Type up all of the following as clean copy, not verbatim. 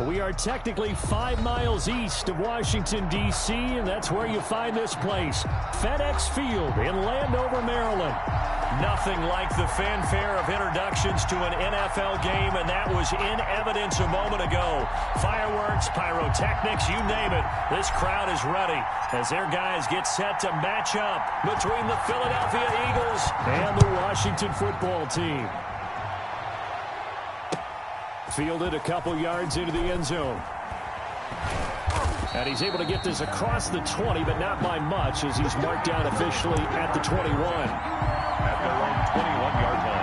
We are technically 5 miles east of Washington, D.C., and that's where you find this place, FedEx Field in Landover, Maryland. Nothing like the fanfare of introductions to an NFL game, and that was in evidence a moment ago. Fireworks, pyrotechnics, you name it. This crowd is ready as their guys get set to match up between the Philadelphia Eagles and the Washington football team. Fielded a couple yards into the end zone. And he's able to get this across the 20, but not by much, as he's marked down officially at the 21. At their own 21-yard line.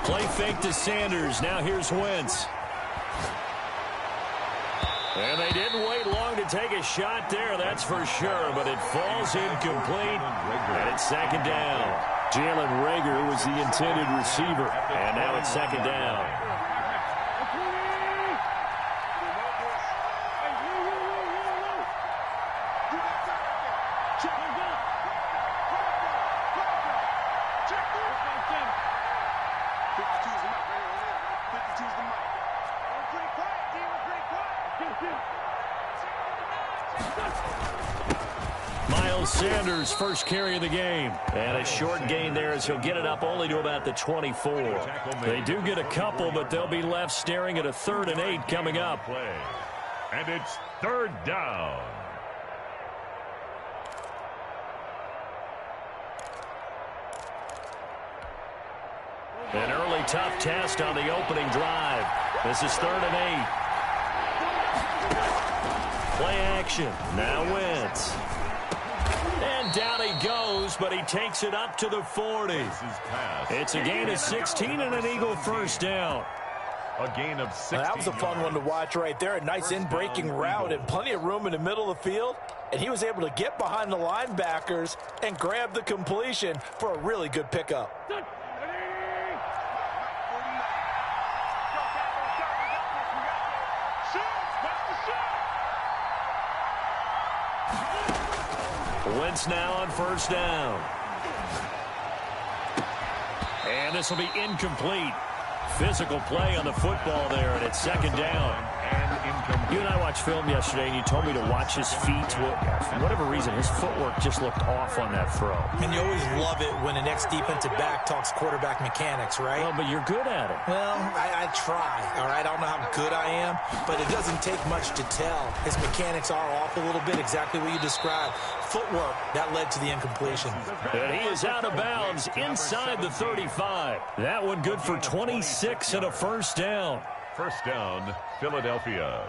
Play fake to Sanders. Now here's Wentz. And they didn't wait long to take a shot there, that's for sure, but it falls incomplete, and it's second down. Jalen Reagor was the intended receiver, and now it's second down. Miles Sanders, first carry of the game. And a short gain there as he'll get it up only to about the 24. They do get a couple, but they'll be left staring at a 3rd and 8 coming up. And it's 3rd down. An early tough test on the opening drive. This is 3rd and 8. Play action. Now Wentz. And down he goes, but he takes it up to the 40. It's a gain of 16 and an Eagle first down. A gain of 16. That was a fun one to watch right there. A nice in-breaking route and plenty of room in the middle of the field. And he was able to get behind the linebackers and grab the completion for a really good pickup. Wentz now on first down. And this will be incomplete. Physical play on the football there, and it's second down. You and I watched film yesterday, and you told me to watch his feet. For whatever reason, his footwork just looked off on that throw. And you always love it when the next defensive back talks quarterback mechanics, right? Well, but you're good at it. Well, I try, all right? I don't know how good I am, but it doesn't take much to tell. His mechanics are off a little bit, exactly what you described. Footwork, that led to the incompletion. And he is out of bounds inside the 35. That one good for 26 and a first down. First down, Philadelphia.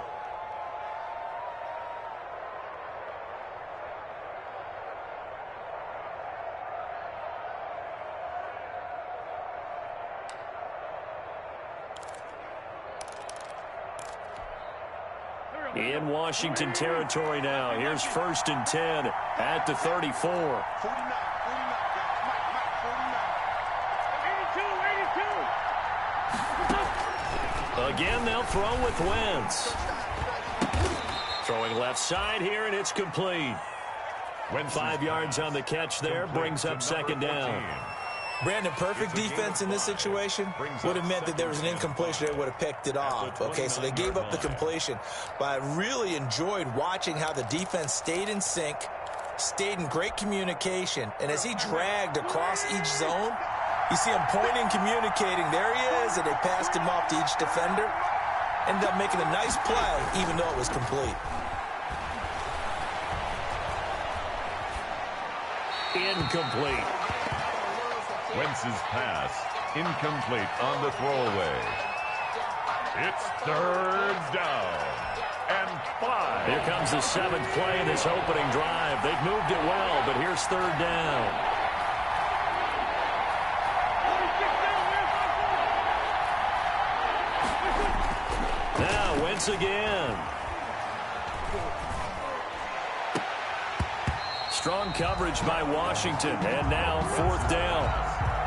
In Washington territory now. Here's 1st and 10 at the 34. Again, they'll throw with Wentz. Throwing left side here, and it's complete. 5 yards on the catch there, brings up second down. Brandon, perfect defense in this situation would have meant that there was an incompletion. They would have picked it off. Okay, so they gave up the completion. But I really enjoyed watching how the defense stayed in sync, stayed in great communication. And as he dragged across each zone, you see him pointing, communicating. There he is, and they passed him off to each defender. Ended up making a nice play, even though it was complete. Incomplete. Wentz's pass, incomplete on the throwaway. It's 3rd down and 5. Here comes the 7th play in this opening drive. They've moved it well, but here's 3rd down. Now Wentz again. Strong coverage by Washington. And now 4th down.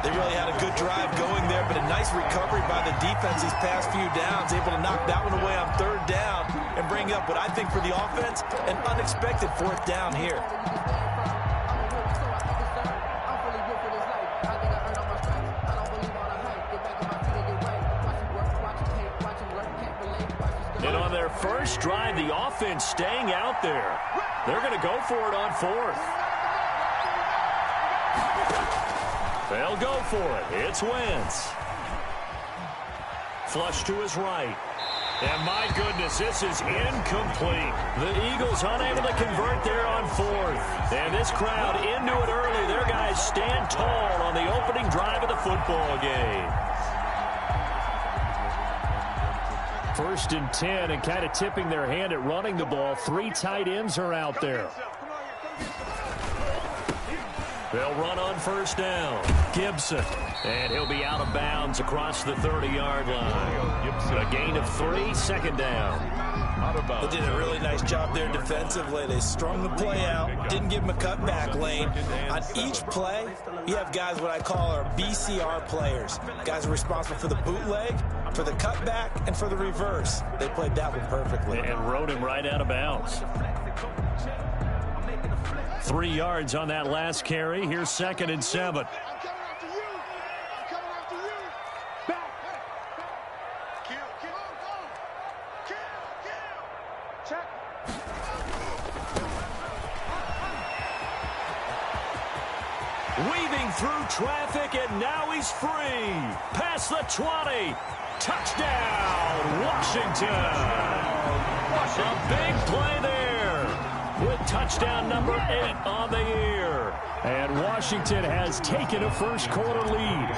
They really had a good drive going there, but a nice recovery by the defense these past few downs, able to knock that one away on 3rd down and bring up what I think for the offense, an unexpected 4th down here. And on their first drive, the offense staying out there. They're going to go for it on 4th. They'll go for it. It's Wentz. Flush to his right. And my goodness, this is incomplete. The Eagles unable to convert there on 4th. And this crowd into it early. Their guys stand tall on the opening drive of the football game. 1st and 10, and kind of tipping their hand at running the ball. 3 tight ends are out there. They'll run on 1st down. Gibson. And he'll be out of bounds across the 30-yard line. A gain of 3, 2nd down. They did a really nice job there defensively. They strung the play out, didn't give him a cutback lane. On each play, you have guys what I call our BCR players. Guys are responsible for the bootleg, for the cutback, and for the reverse. They played that one perfectly. And rode him right out of bounds. 3 yards on that last carry. Here's 2nd and 7. Weaving through traffic, and now he's free. Past the 20. Touchdown, Washington. A big play there with touchdown number 8 on the year. And Washington has taken a first-quarter lead.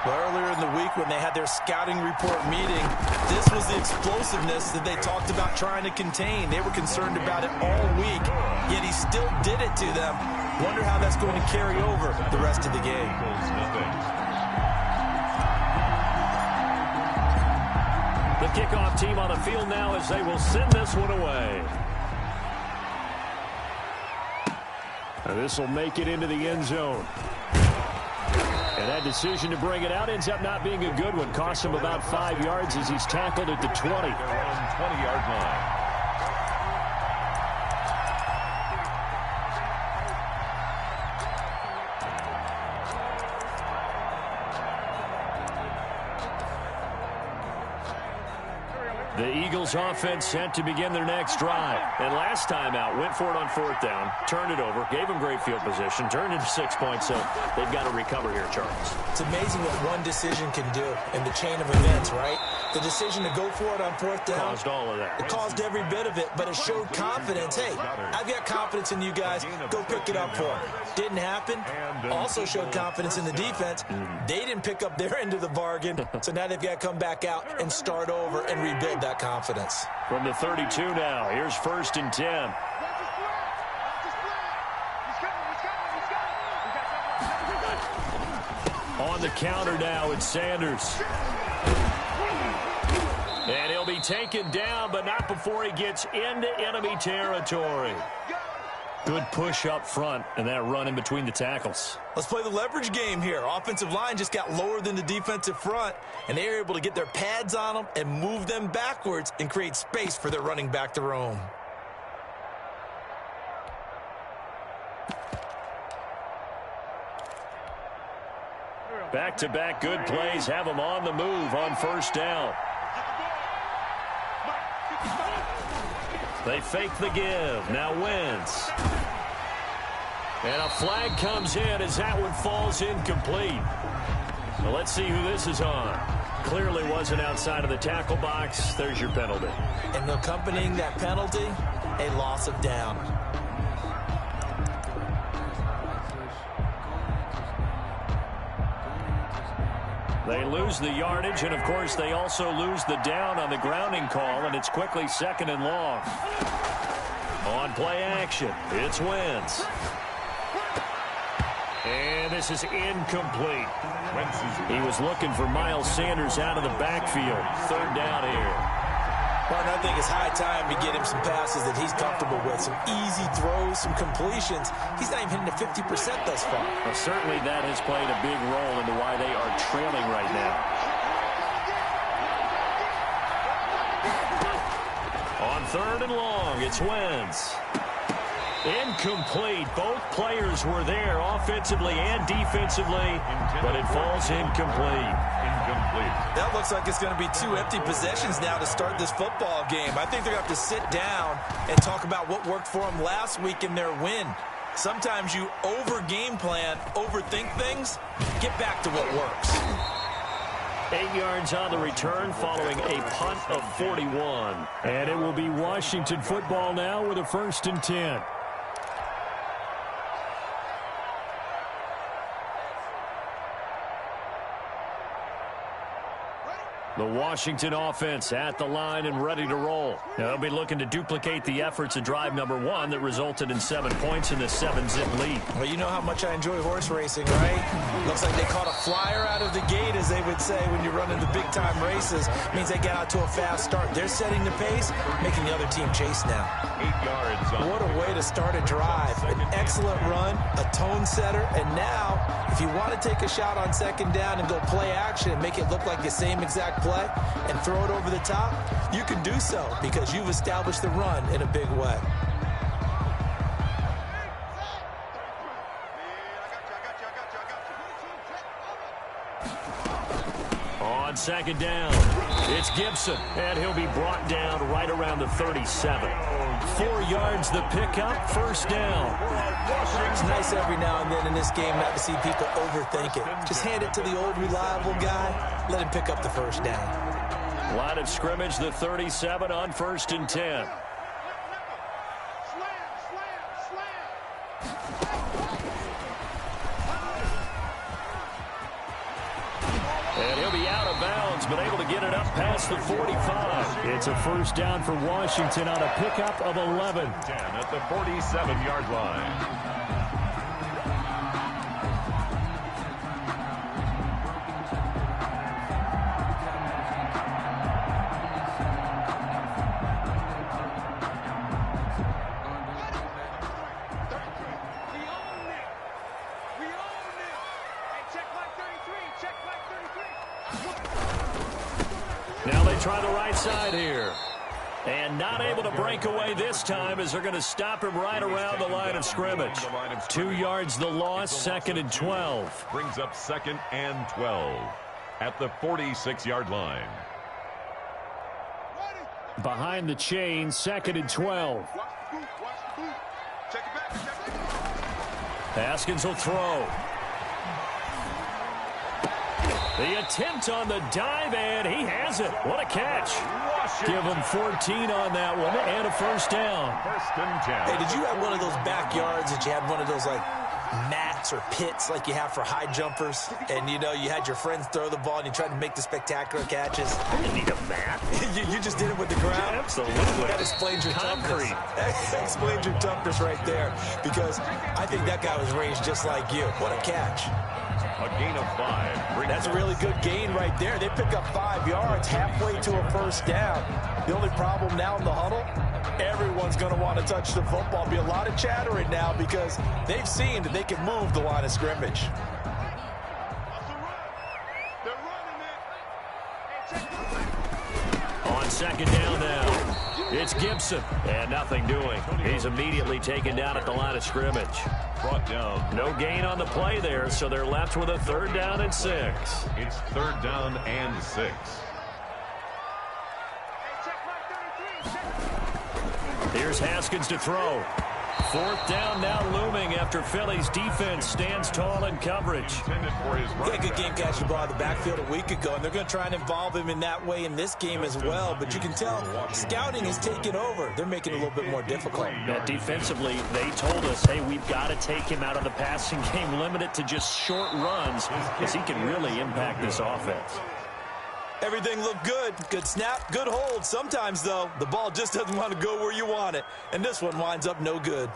Well, earlier in the week when they had their scouting report meeting, this was the explosiveness that they talked about trying to contain. They were concerned about it all week, yet he still did it to them. Wonder how that's going to carry over the rest of the game. The kickoff team on the field now as they will send this one away. And this will make it into the end zone. And that decision to bring it out ends up not being a good one. Costs him about 5 yards as he's tackled at the 20. They're on 20-yard line. The Eagles offense set to begin their next drive. And last time out, went for it on 4th down, turned it over, gave them great field position, turned it to 6 points, so they've got to recover here, Charles. It's amazing what one decision can do in the chain of events, right? The decision to go for it on 4th down. Caused all of that. It caused every bit of it, but it showed confidence. Hey, I've got confidence in you guys. Go pick it up for them. Didn't happen. Also showed confidence in the defense. They didn't pick up their end of the bargain, so now they've got to come back out and start over and rebuild that confidence. From the 32 now, here's 1st and 10. On the counter now, it's Sanders. And he'll be taken down, but not before he gets into enemy territory. Good push up front, and that run in between the tackles. Let's play the leverage game here. Offensive line just got lower than the defensive front, and they were able to get their pads on them and move them backwards and create space for their running back to roam. Back-to-back good plays have them on the move on 1st down. They fake the give. Now Wentz. And a flag comes in as that one falls incomplete. So let's see who this is on. Clearly wasn't outside of the tackle box. There's your penalty. And accompanying that penalty, a loss of down. They lose the yardage, and, of course, they also lose the down on the grounding call, and it's quickly 2nd and long. On play action, it's Wentz. And this is incomplete. He was looking for Miles Sanders out of the backfield. 3rd down here. Well, and I think it's high time to get him some passes that he's comfortable with, some easy throws, some completions. He's not even hitting the 50% thus far. Well, certainly that has played a big role into why they are trailing right now. On 3rd and long, it's Wentz. Incomplete. Both players were there offensively and defensively, but it falls incomplete. That looks like it's going to be 2 empty possessions now to start this football game. I think they're going to have to sit down and talk about what worked for them last week in their win. Sometimes you over-game plan, overthink things, get back to what works. 8 yards on the return following a punt of 41. And it will be Washington football now with a 1st and 10. The Washington offense at the line and ready to roll. They'll be looking to duplicate the efforts of drive number 1 that resulted in 7 points in the 7-zip lead. Well, you know how much I enjoy horse racing, right? Looks like they caught a flyer out of the gate, as they would say when you're running the big-time races. Means they get out to a fast start. They're setting the pace, making the other team chase now. 8 yards. What a way to start a drive. An excellent run, a tone setter, and now, if you want to take a shot on 2nd down and go play action and make it look like the same exact play and throw it over the top, you can do so because you've established the run in a big way. On 2nd down, it's Gibson, and he'll be brought down right around the 37. 4 yards the pickup, 1st down. It's nice every now and then in this game not to see people overthink it. Just hand it to the old reliable guy, let him pick up the 1st down. Line of scrimmage, the 37 on 1st and 10. And he'll be out of bounds, but able to get it up past the 45. It's a 1st down for Washington on a pickup of 11. 10 at the 47-yard line. Now they try the right side here. And not able to break away this time as they're going to stop him right around the line of scrimmage. 2 yards the loss, 2nd and 12. Brings up 2nd and 12 at the 46-yard line. Behind the chain, 2nd and 12. Haskins will throw. The attempt on the dive, and he has it. What a catch. Give him 14 on that one, and a 1st down. 1st and 10. Hey, did you have one of those backyards that you had one of those, like, mats or pits like you have for high jumpers? And, you know, you had your friends throw the ball, and you tried to make the spectacular catches? I didn't need a mat. you just did it with the ground? Absolutely. That explains your toughness. Explains your toughness right there, because I think that guy was raised just like you. What a catch. A gain of 5. That's a really good gain right there. They pick up 5 yards halfway to a 1st down. The only problem now in the huddle, everyone's going to want to touch the football. Be a lot of chattering now because they've seen that they can move the line of scrimmage. On 2nd down now, it's Gibson, and nothing doing. He's immediately taken down at the line of scrimmage. Brought down. No gain on the play there, so they're left with a 3rd down and 6. It's 3rd down and 6. Here's Haskins to throw. 4th down now looming after Philly's defense stands tall in coverage. He had a good game catching the ball in the backfield a week ago, and they're going to try and involve him in that way in this game as well. But you can tell scouting is taking over. They're making it a little bit more difficult. Yeah, defensively, they told us, hey, we've got to take him out of the passing game, limit it to just short runs, because he can really impact this offense. Everything looked good. Good snap, good hold. Sometimes, though, the ball just doesn't want to go where you want it. And this one winds up no good.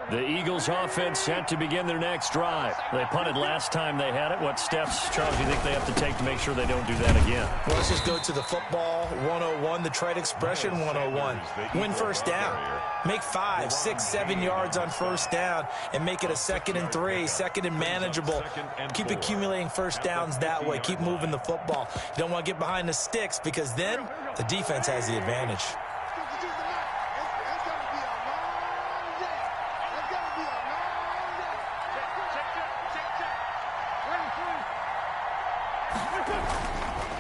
The Eagles offense set to begin their next drive. They punted last time they had it. What steps, Charles, do you think they have to take to make sure they don't do that again? Well, let's just go to the football 101, the trade expression 101. Win first down. Make 5, 6, 7 yards on first down and make it a 2nd and 3, 2nd and manageable. Keep accumulating first downs that way. Keep moving the football. You don't want to get behind the sticks because then the defense has the advantage.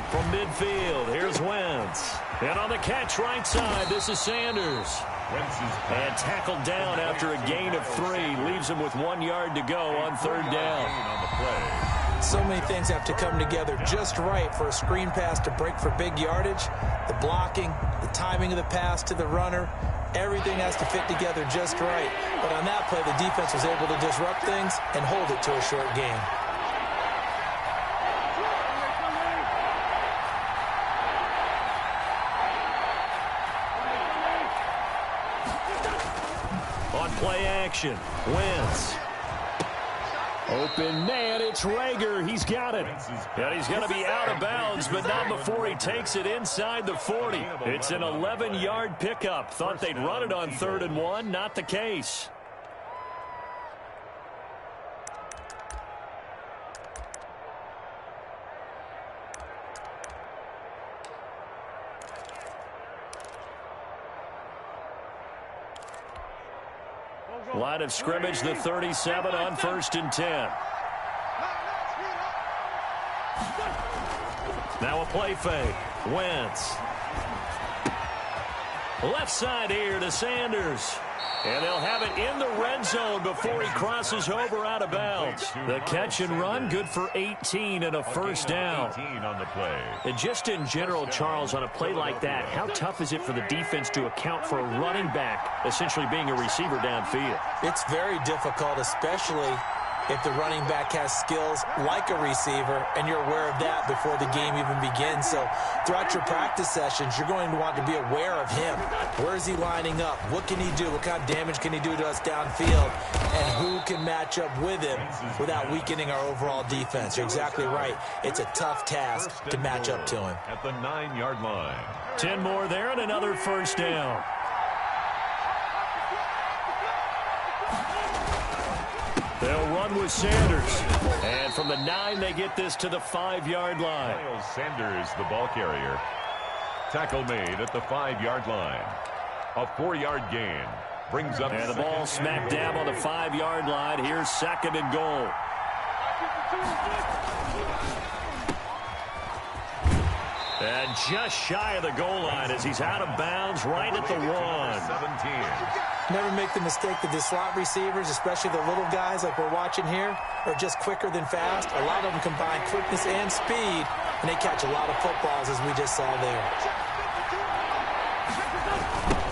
From midfield, here's Wentz. And on the catch right side, this is Sanders. And tackled down after a gain of 3. Leaves him with 1 yard to go on 3rd down. So many things have to come together just right for a screen pass to break for big yardage. The blocking, the timing of the pass to the runner, everything has to fit together just right. But on that play, the defense was able to disrupt things and hold it to a short gain. Play action. Wentz. Open man, it's Rager. He's got it. And he's going to be out of bounds, but not before he takes it inside the 40. It's an 11-yard pickup. Thought they'd run it on 3rd and 1. Not the case. Line of scrimmage, the 37 on 1st and 10. Now a play fake. Wentz. Left side here to Sanders. And they'll have it in the red zone before he crosses over out of bounds. The catch and run, good for 18 and a first down. And just in general, Charles, on a play like that, how tough is it for the defense to account for a running back essentially being a receiver downfield? It's very difficult, especially if the running back has skills like a receiver, and you're aware of that before the game even begins. So throughout your practice sessions, you're going to want to be aware of him. Where is he lining up? What can he do? What kind of damage can he do to us downfield? And who can match up with him without weakening our overall defense? You're exactly right. It's a tough task to match up to him. At the 9-yard line. 10 more there and another first down. They'll run with Sanders. And from the 9, they get this to the 5-yard line. Miles Sanders, the ball carrier. Tackle made at the 5-yard line. A 4-yard gain. Brings up. And the ball smacked down on the 5-yard line. Here's 2nd and goal. And just shy of the goal line as he's out of bounds right at the 1. 17. Never make the mistake that the slot receivers, especially the little guys like we're watching here, are just quicker than fast. A lot of them combine quickness and speed, and they catch a lot of footballs, as we just saw there.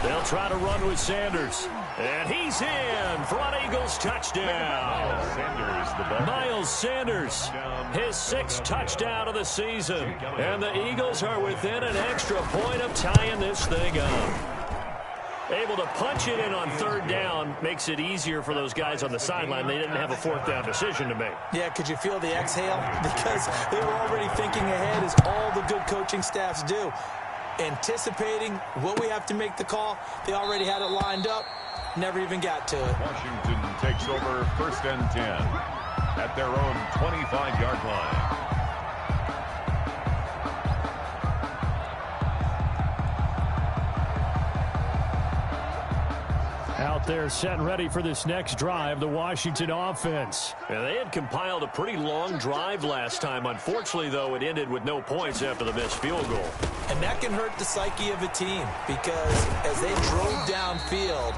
They'll try to run with Sanders. And he's in for an Eagles touchdown. Miles Sanders, his 6th touchdown of the season. And the Eagles are within an extra point of tying this thing up. Able to punch it in on 3rd down makes it easier for those guys on the sideline. They didn't have a 4th down decision to make. Yeah, could you feel the exhale? Because they were already thinking ahead, as all the good coaching staffs do. Anticipating, will we have to make the call? They already had it lined up. Never even got to it. Washington takes over 1st and 10 at their own 25-yard line. Out there set and ready for this next drive, the Washington offense. And they had compiled a pretty long drive last time. Unfortunately, though, it ended with no points after the missed field goal. And that can hurt the psyche of a team, because as they drove downfield,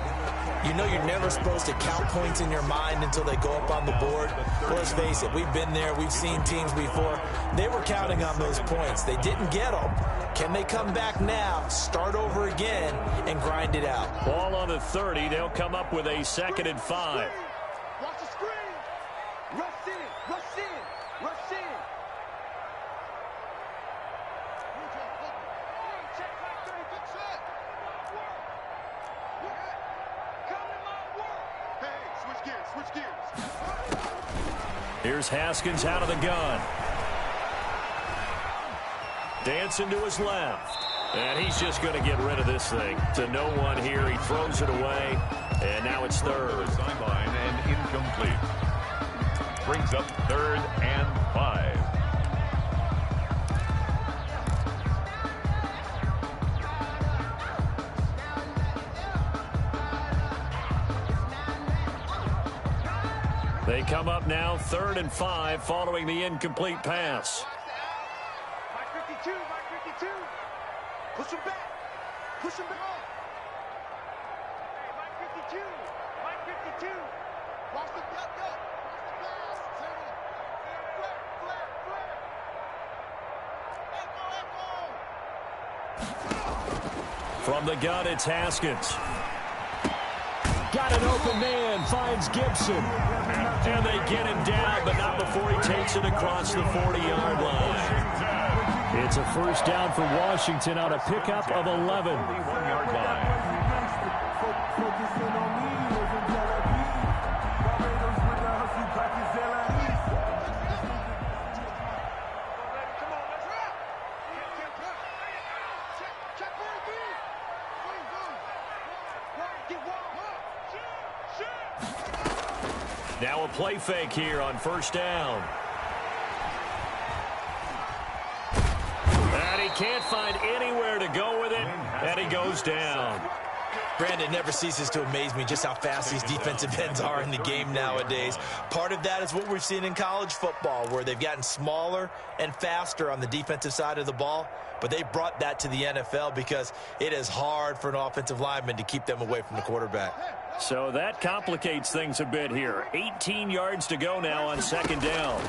you know you're never supposed to count points in your mind until they go up on the board. Well, let's face it, we've been there. We've seen teams before. They were counting on those points. They didn't get them. Can they come back now, start over again, and grind it out? Ball on the 30. They'll come up with a 2nd and 5. Watch the screen. Rush in. Rush in. Rush in. Check back 30. Good shot. Work. Come in my work. Hey. Here's Haskins out of the gun. Dancing to his left. And he's just going to get rid of this thing. To no one here. He throws it away. And now it's third. Sideline and incomplete. Brings up 3rd and 5. They come up now 3rd and 5 following the incomplete pass. Mike 52, Mike 52. Push him back. Push him back. Hey, Mike 52. Mike 52. Watch the pass. Flare. Echo. From the gun, it's Haskins. Got an open man, finds Gibson. And they get him down, but not before he takes it across the 40-yard line. It's a first down for Washington on a pickup of 11. 41-yard line. Now a play fake here on first down. And he can't find anywhere to go with it, and he goes down. Brandon, never ceases to amaze me just how fast these defensive ends are in the game nowadays. Part of that is what we've seen in college football, where they've gotten smaller and faster on the defensive side of the ball. But they brought that to the NFL because it is hard for an offensive lineman to keep them away from the quarterback. So that complicates things a bit here. 18 yards to go now on second down.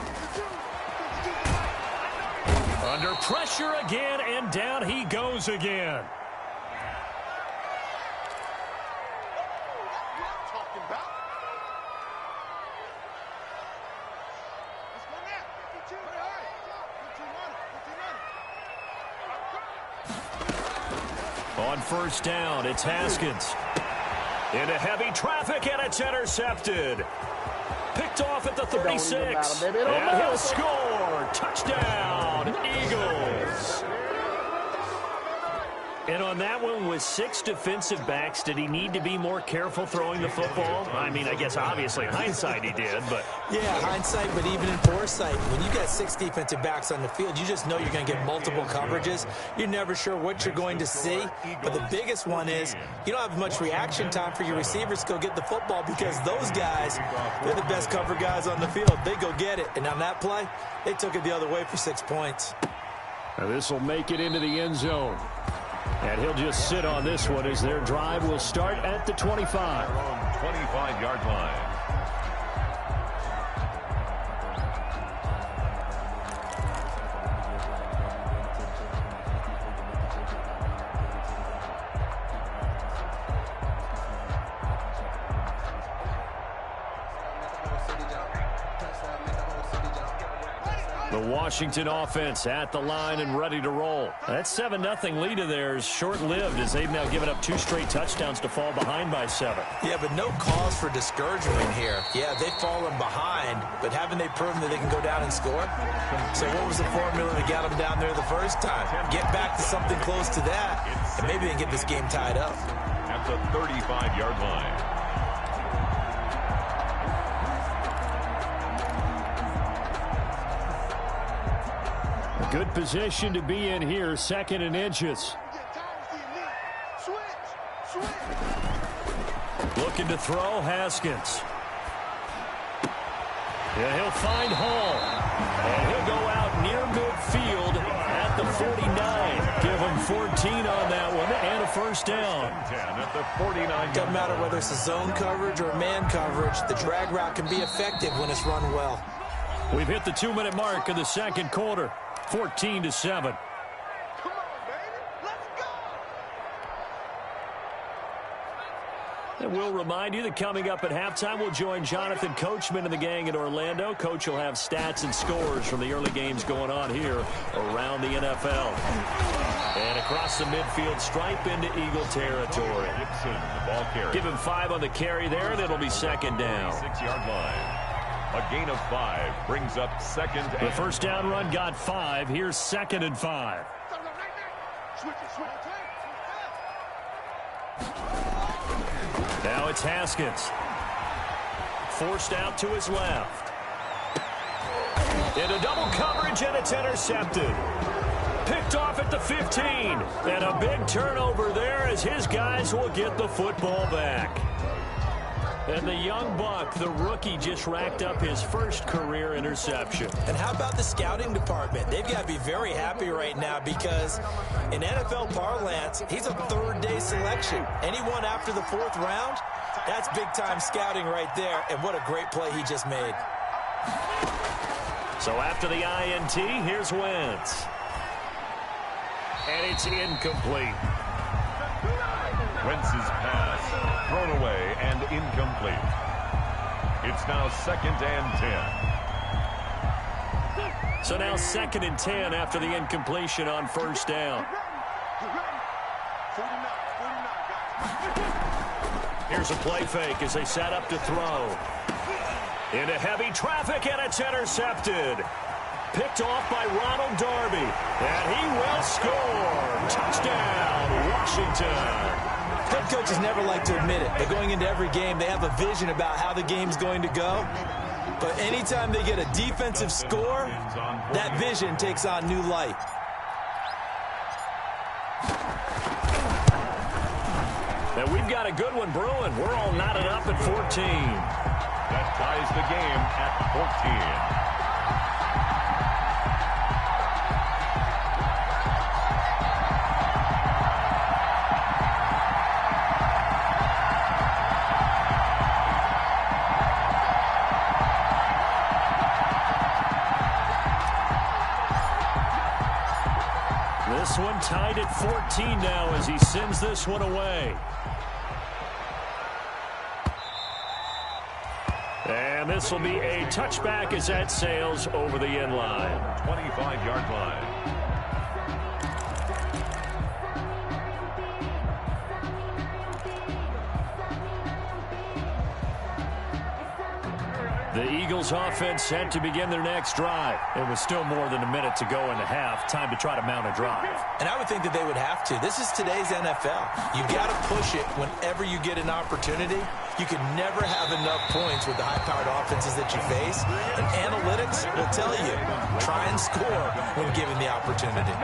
Under pressure again, and down he goes again. On first down, it's Haskins. Into heavy traffic, and it's intercepted. Picked off at the 36. And he'll score. Touchdown, Eagles. And on that one, with 6 defensive backs, did he need to be more careful throwing the football? I mean, I guess obviously in hindsight he did, but... Yeah, hindsight, but even in foresight, when you got 6 defensive backs on the field, you just know you're going to get multiple coverages. You're never sure what you're going to see. But the biggest one is you don't have much reaction time for your receivers to go get the football because those guys, they're the best cover guys on the field. They go get it. And on that play, they took it the other way for 6 points. Now this will make it into the end zone. And he'll just sit on this one as their drive will start at the 25. 25-yard line. The Washington offense at the line and ready to roll. That 7-0 lead of theirs short-lived as they've now given up 2 straight touchdowns to fall behind by 7. Yeah, but no cause for discouragement here. Yeah, they've fallen behind, but haven't they proven that they can go down and score? So what was the formula that got them down there the first time? Get back to something close to that, and maybe they can get this game tied up. At the 35-yard line. Good position to be in here, 2nd and inches. Looking to throw, Haskins. Yeah, he'll find Hall. And he'll go out near midfield at the 49. Give him 14 on that one and a first down. At the 49. Doesn't matter whether it's a zone coverage or man coverage, the drag route can be effective when it's run well. We've hit the 2-minute mark in the second quarter. 14-7. Come on, baby. Let's go. And we'll remind you that coming up at halftime, we'll join Jonathan Coachman and the gang in Orlando. Coach will have stats and scores from the early games going on here around the NFL. And across the midfield stripe into Eagle territory. Gibson, the ball carrier. Give him 5 on the carry there, and it'll be second down. 6-yard line. A gain of 5 brings up 2nd and The first down run got 5. Here's 2nd and 5. Now it's Haskins. Forced out to his left. Into double coverage, and it's intercepted. Picked off at the 15. And a big turnover there as his guys will get the football back. And the young buck, the rookie, just racked up his first career interception. And how about the scouting department? They've got to be very happy right now because in NFL parlance, he's a third-day selection. Anyone after the 4th round, that's big-time scouting right there. And what a great play he just made. So after the INT, here's Wentz. And it's incomplete. Wentz's pass thrown away and incomplete. It's now 2nd and 10. So now 2nd and 10 after the incompletion on first down. Here's a play fake as they set up to throw. Into heavy traffic, and it's intercepted. Picked off by Ronald Darby. And he will score. Touchdown, Washington. Head coaches never like to admit it, but going into every game, they have a vision about how the game's going to go. But anytime they get a defensive score, that vision takes on new light. Now we've got a good one brewing. We're all knotted up at 14. That ties the game at 14. This one tied at 14 now as he sends this one away. And this will be a touchback as that sails over the end line. 25-yard line. The Eagles offense set to begin their next drive. It was still more than a minute to go in the half. Time to try to mount a drive. And I would think that they would have to. This is today's NFL. You've got to push it whenever you get an opportunity. You can never have enough points with the high-powered offenses that you face. And analytics will tell you, try and score when given the opportunity.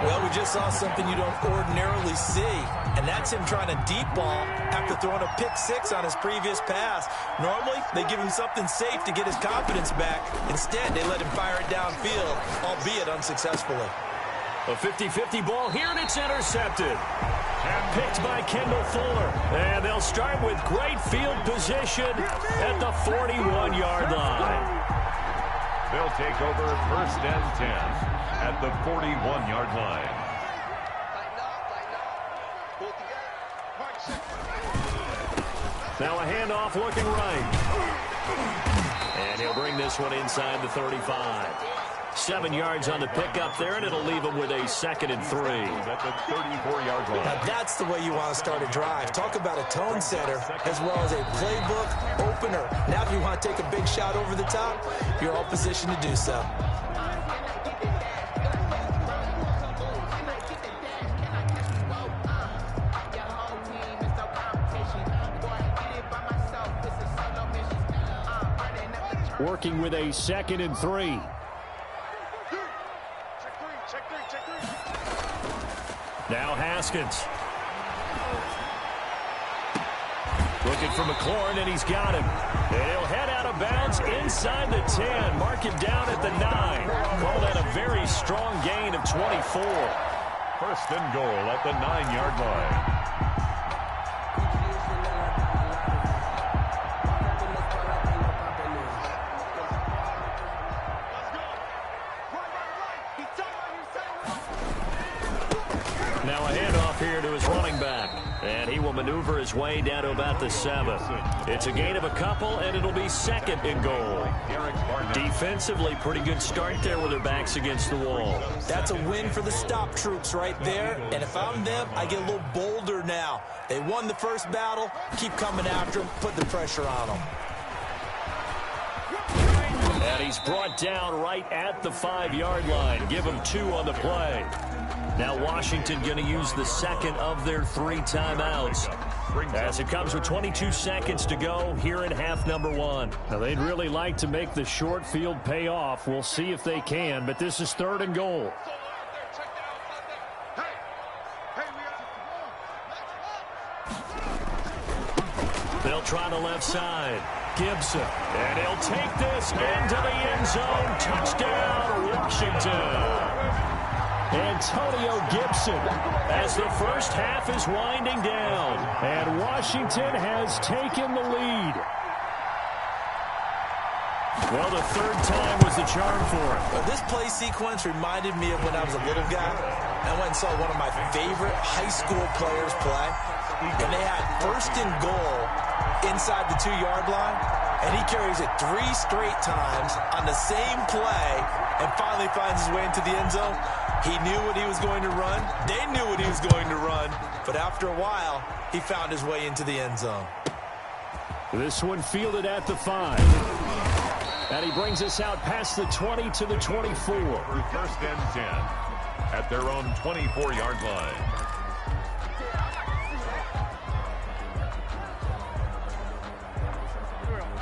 Well, we just saw something you don't ordinarily see, and that's him trying to deep ball after throwing a pick-6 on his previous pass. Normally, they give him something safe to get his confidence back. Instead, they let him fire it downfield, albeit unsuccessfully. A 50-50 ball here, and it's intercepted. Picked by Kendall Fuller. And they'll start with great field position at the 41-yard line. They'll take over 1st and 10 at the 41-yard line. Now a handoff looking right. And he'll bring this one inside the 35. 7 yards on the pickup there, and it'll leave him with a 2nd and 3. At the 34-yard line. Now that's the way you want to start a drive. Talk about a tone setter as well as a playbook opener. Now if you want to take a big shot over the top, you're all positioned to do so. Working with a 2nd and 3. Now Haskins. Looking for McLaurin, and he's got him. And he'll head out of bounds inside the 10. Mark him down at the 9. Call that a very strong gain of 24. 1st and goal at the 9-yard line. Now a handoff here to his running back. And he will maneuver his way down to about the 7. It's a gain of a couple, and it'll be 2nd and goal. Defensively, pretty good start there with their backs against the wall. That's a win for the stop troops right there. And if I'm them, I get a little bolder now. They won the first battle. Keep coming after them. Put the pressure on them. he's brought down right at the 5-yard line. Give him 2 on the play. Now Washington going to use the second of their 3 timeouts, as it comes with 22 seconds to go here in half number 1. Now, they'd really like to make the short field pay off. We'll see if they can, but this is 3rd and goal. They'll try the left side. Gibson. And he'll take this into the end zone. Touchdown, Washington. Antonio Gibson, as the first half is winding down. And Washington has taken the lead. Well, the 3rd time was the charm for him. Well, this play sequence reminded me of when I was a little guy. I went and saw one of my favorite high school players play. And they had 1st and goal inside the 2-yard line. And he carries it 3 straight times on the same play and finally finds his way into the end zone. He knew what he was going to run. They knew what he was going to run. But after a while, he found his way into the end zone. This one fielded at the 5. And he brings us out past the 20 to the 24. 1st and 10 at their own 24-yard line.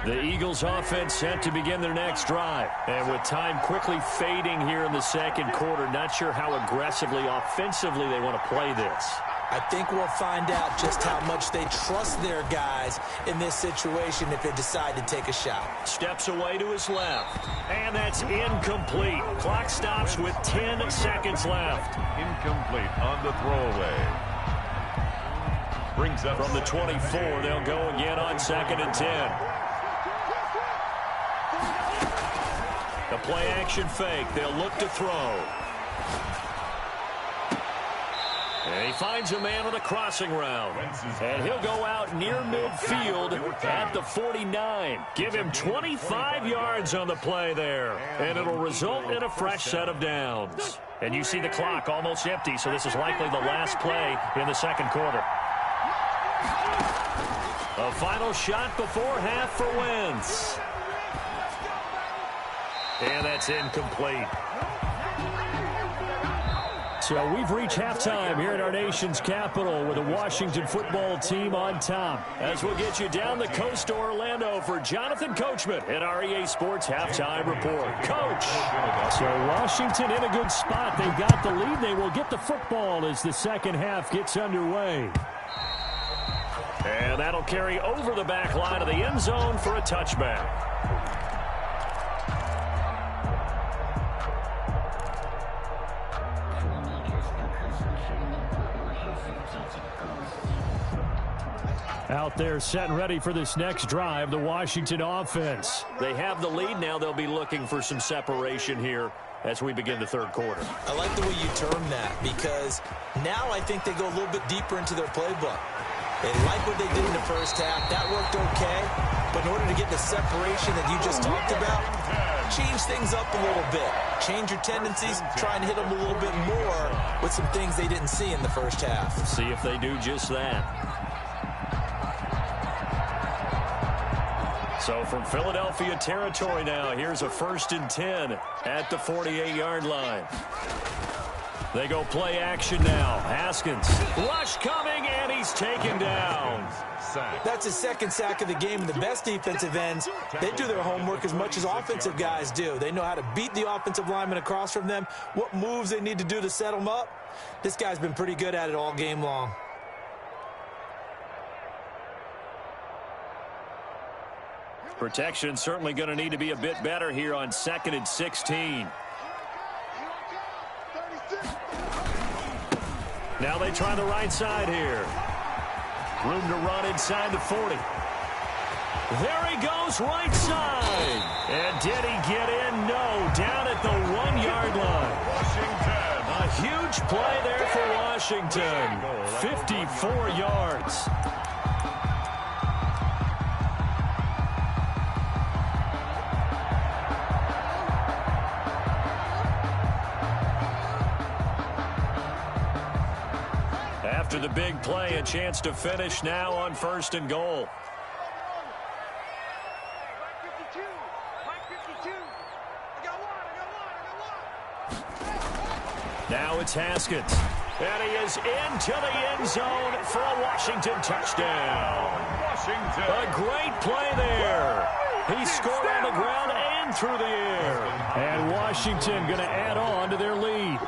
The Eagles offense set to begin their next drive. And with time quickly fading here in the 2nd quarter, not sure how aggressively, offensively they want to play this. I think we'll find out just how much they trust their guys in this situation if they decide to take a shot. Steps away to his left. And that's incomplete. Clock stops with 10 seconds left. Incomplete on the throwaway. Brings up from the 24. They'll go again on 2nd and 10. The play action fake. They'll look to throw. And he finds a man on a crossing route. And he'll go out near midfield at the 49. Give him 25 yards on the play there. And it'll result in a fresh set of downs. And you see the clock almost empty, so this is likely the last play in the 2nd quarter. A final shot before half for Wentz. And that's incomplete. So we've reached halftime here at our nation's capital with the Washington football team on top. As we'll get you down the coast to Orlando for Jonathan Coachman at our EA Sports Halftime Report. Coach. So Washington in a good spot. They've got the lead. They will get the football as the 2nd half gets underway. And that'll carry over the back line of the end zone for a touchback. Out there set and ready for this next drive, the Washington offense. They have the lead now. They'll be looking for some separation here as we begin the 3rd quarter. I like the way you term that because now I think they go a little bit deeper into their playbook. They like what they did in the 1st half. That worked okay. But in order to get the separation that you just talked about, change things up a little bit. Change your tendencies. Try and hit them a little bit more with some things they didn't see in the 1st half. See if they do just that. So from Philadelphia territory now, here's a 1st and 10 at the 48-yard line. They go play action now. Haskins. Rush coming, and he's taken down. That's his 2nd sack of the game. And the best defensive ends, they do their homework as much as offensive guys do. They know how to beat the offensive lineman across from them, what moves they need to do to set them up. This guy's been pretty good at it all game long. Protection certainly going to need to be a bit better here on 2nd and 16. Now they try the right side here. Room to run inside the 40. There he goes, right side. And did he get in? No, down at the 1-yard line. Washington. A huge play there for Washington. 54 yards. After the big play, a chance to finish now on 1st and goal. Now it's Haskins. And he is into the end zone for a Washington touchdown. A great play there. He scored on the ground and through the air. And Washington going to add on to their lead.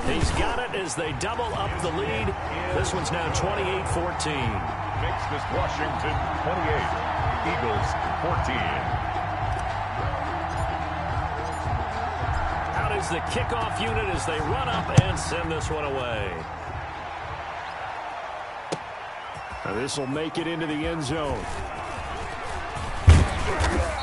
He's got it as they double up the lead. This one's now 28-14. Makes this Washington 28, Eagles 14. Out is the kickoff unit as they run up and send this one away. Now this will make it into the end zone.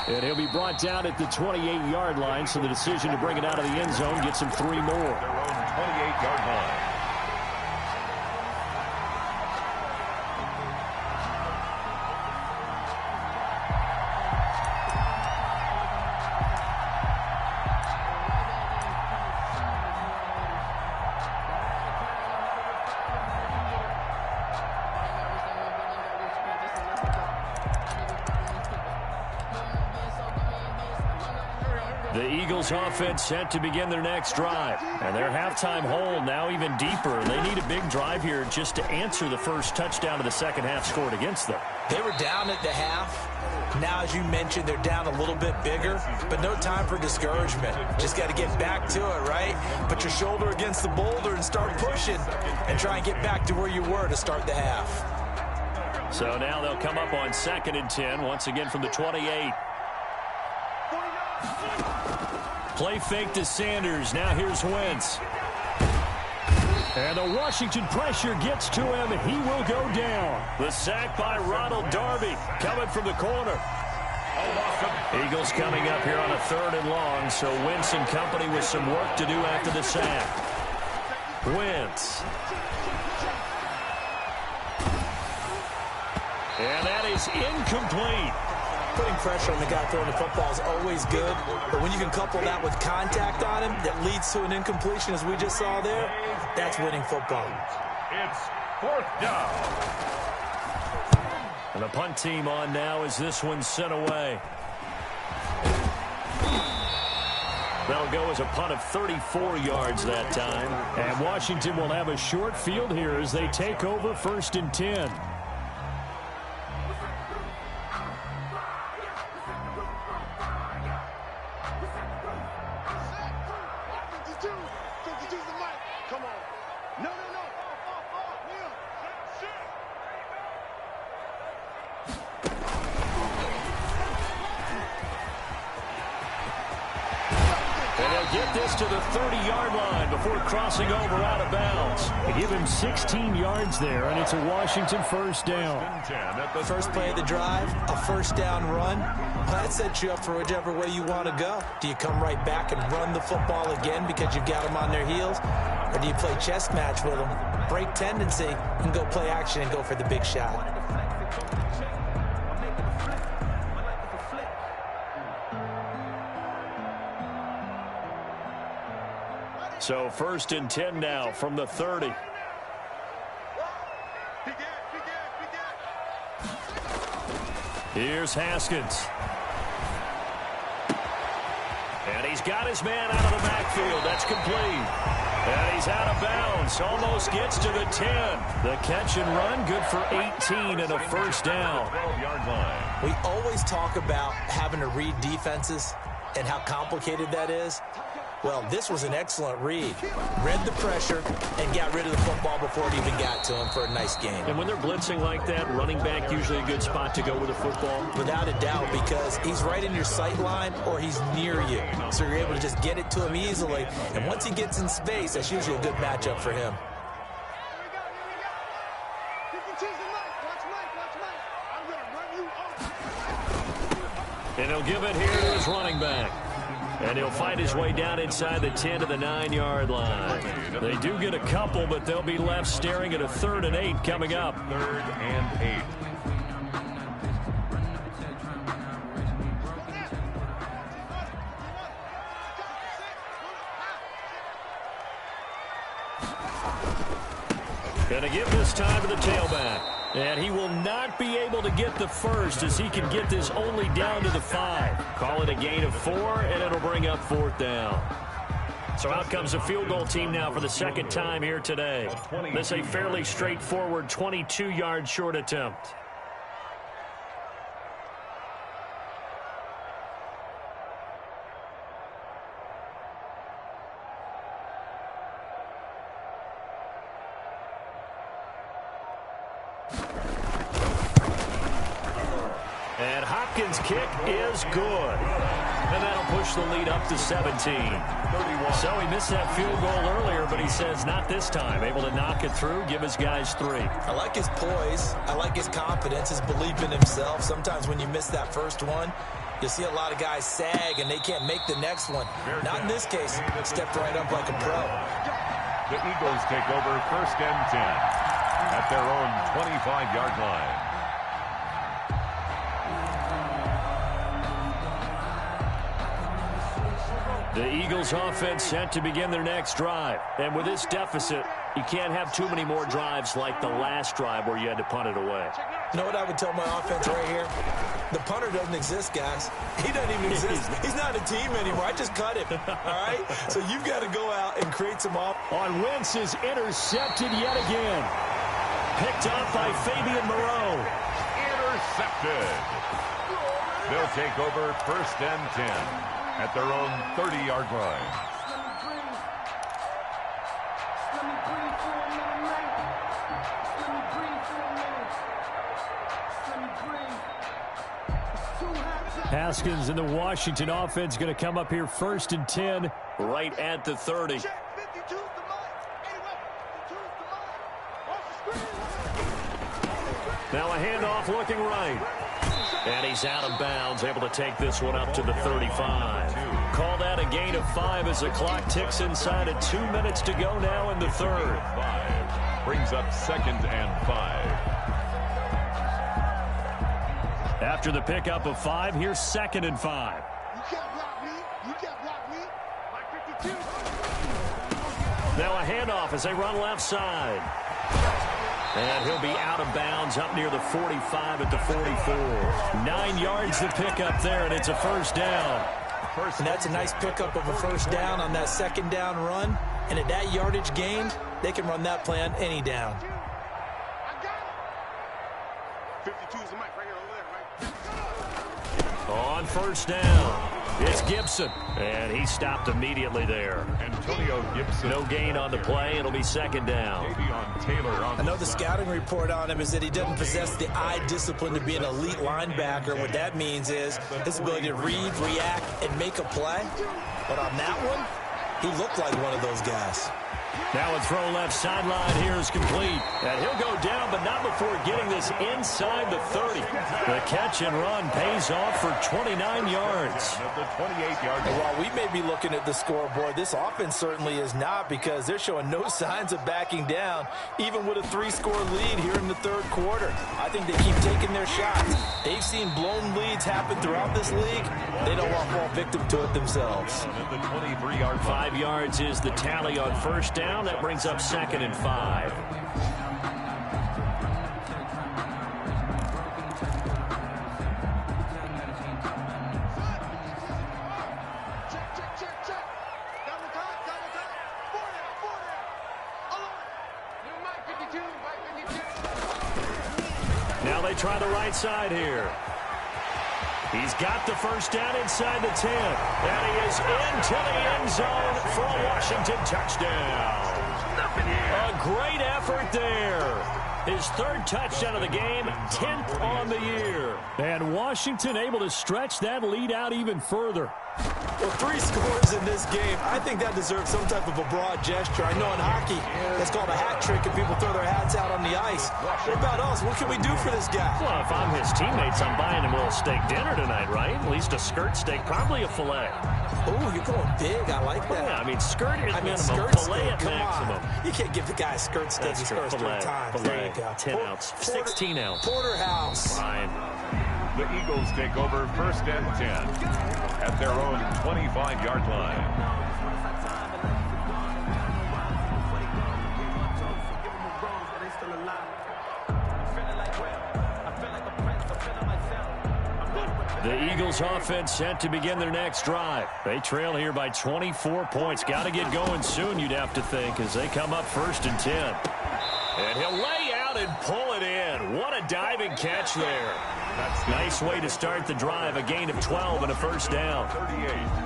And he'll be brought down at the 28-yard line, so the decision to bring it out of the end zone gets him 3 more. Their own 28-yard line. The Eagles offense set to begin their next drive. And their halftime hole now even deeper. They need a big drive here just to answer the first touchdown of the second half scored against them. They were down at the half. Now, as you mentioned, they're down a little bit bigger, but no time for discouragement. Just got to get back to it, right? Put your shoulder against the boulder and start pushing and try and get back to where you were to start the half. So now they'll come up on 2nd and 10, once again from the 28. Play fake to Sanders. Now here's Wentz. And the Washington pressure gets to him. He will go down. The sack by Ronald Darby coming from the corner. Eagles coming up here on a 3rd and long, so Wentz and company with some work to do after the sack. Wentz. And that is incomplete. Putting pressure on the guy throwing the football is always good, but when you can couple that with contact on him that leads to an incompletion, as we just saw there, that's winning football. It's 4th down. And the punt team on now as this one's sent away. That'll go as a punt of 34 yards that time. And Washington will have a short field here as they take over 1st and 10. Get this to the 30-yard line before crossing over out of bounds. They give him 16 yards there, and it's a Washington 1st down. First play of the drive, a 1st down run. Well, that sets you up for whichever way you want to go. Do you come right back and run the football again because you've got them on their heels? Or do you play chess match with them, break tendency, and go play action and go for the big shot? So 1st and 10 now from the 30. Here's Haskins. And he's got his man out of the backfield. That's complete. And he's out of bounds. Almost gets to the 10. The catch and run, good for 18 and a 1st down. 12-yard line. We always talk about having to read defenses and how complicated that is. Well, this was an excellent read. Read the pressure and got rid of the football before it even got to him for a nice game. And when they're blitzing like that, running back usually a good spot to go with the football? Without a doubt, because he's right in your sight line or he's near you. So you're able to just get it to him easily. And once he gets in space, that's usually a good matchup for him. And he'll give it here to his running back. And he'll find his way down inside the 10 to the 9-yard line. They do get a couple, but they'll be left staring at a 3rd and 8 coming up. 3rd and 8. Going to give this time to the tailback. And he will not be able to get the first as he can get this only down to the 5. Call it a gain of 4, and it'll bring up 4th down. So out comes a field goal team now for the second time here today. This a fairly straightforward 22-yard short attempt. And Hopkins' kick is good. And that'll push the lead up to 17. So he missed that field goal earlier, but he says not this time. Able to knock it through, give his guys 3. I like his poise. I like his confidence, his belief in himself. Sometimes when you miss that first one, you see a lot of guys sag and they can't make the next one. Not in this case. Stepped right up like a pro. The Eagles take over 1st and 10 at their own 25-yard line. The Eagles offense set to begin their next drive. And with this deficit, you can't have too many more drives like the last drive where you had to punt it away. You know what I would tell my offense right here? The punter doesn't exist, guys. He doesn't even exist. He's not a team anymore. I just cut him. All right? So you've got to go out and create some off. On Wentz is intercepted yet again. Picked up by Fabian Moreau. Intercepted. They'll take over 1st and 10. At their own 30-yard line. Haskins and the Washington offense going to come up here 1st and 10 right at the 30. Now a handoff looking right. And he's out of bounds, able to take this one up to the 35. Call that a gain of 5 as the clock ticks inside of 2 minutes to go now in the 3rd. 5 brings up 2nd and 5. After the pickup of 5, here's 2nd and 5. You can't block me. You can't block me. My 52. Now a handoff as they run left side. And he'll be out of bounds up near the 45 at the 44. 9 yards to pick up there, and it's a 1st down. And that's a nice pickup of a 1st down on that 2nd down run. And at that yardage gained, they can run that play on any down. I got it. 52 is the mic right here over there, right? On 1st down, it's Gibson. And he stopped immediately there. Antonio Gibson. No gain on the play. It'll be 2nd down. I know the scouting report on him is that he doesn't possess the eye discipline to be an elite linebacker. What that means is his ability to read, react, and make a play. But on that one, he looked like one of those guys. Now a throw left sideline here is complete. And he'll go down, but not before getting this inside the 30. The catch and run pays off for 29 yards. The 28-yard line. While we may be looking at the scoreboard, this offense certainly is not, because they're showing no signs of backing down, even with a 3-score lead here in the 3rd quarter. I think they keep taking their shots. They've seen blown leads happen throughout this league. They don't want to fall victim to it themselves. The 23-yard 5 yards is the tally on 1st down. That brings up 2nd and 5. Now they try the right side here. He's got the 1st down inside the 10. And he is into the end zone for a Washington touchdown. A great effort there. His 3rd touchdown of the game, 10th on the year. And Washington able to stretch that lead out even further. Well, 3 scores in this game. I think that deserves some type of a broad gesture. I know in hockey, that's called a hat trick, and people throw their hats out on the ice. What about us? What can we do for this guy? Well, if I'm his teammates, I'm buying him a little steak dinner tonight, right? At least a skirt steak, probably a filet. Oh, you're going big. I like that. Yeah, I mean, skirt is minimum, skirt filet steak, at come maximum. On. You can't give the guy a skirt steak. He scores 3 times. There you go. 10 ounce, 16 ounce. Porterhouse. Fine. The Eagles take over 1st and 10 at their own 25-yard line. The Eagles offense set to begin their next drive. They trail here by 24 points. Got to get going soon, you'd have to think, as they come up 1st and 10. And he'll lay out and pull it in. What a diving catch there. Nice way to start the drive. A gain of 12 and a first down.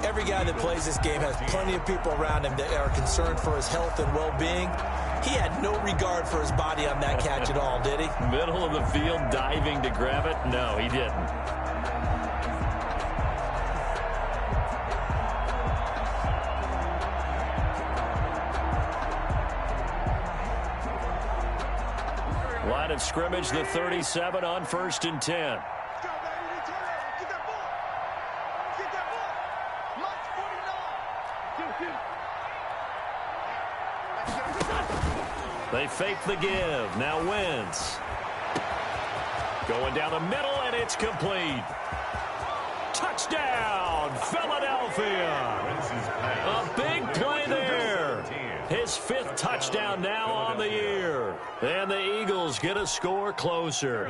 Every guy that plays this game has plenty of people around him that are concerned for his health and well-being. He had no regard for his body on that catch at all, did he? Middle of the field, diving to grab it? No, he didn't. Line of scrimmage, the 37 on 1st and 10. They fake the give. Now Wentz. Going down the middle, and it's complete. Touchdown, Philadelphia. A big play there. His 5th touchdown now on the year. And the Eagles get a score closer.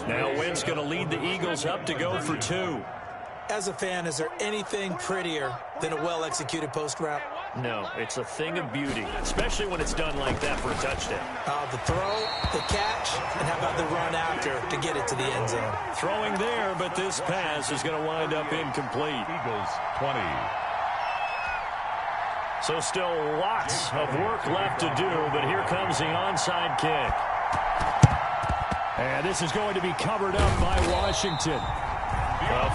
Now Wentz going to lead the Eagles up to go for 2. As a fan, is there anything prettier than a well-executed post route? No, it's a thing of beauty, especially when it's done like that for a touchdown. The throw, the catch, and how about the run after to get it to the end zone? Throwing there, but this pass is going to wind up incomplete. Eagles 20. So still lots of work left to do, but here comes the onside kick. And this is going to be covered up by Washington.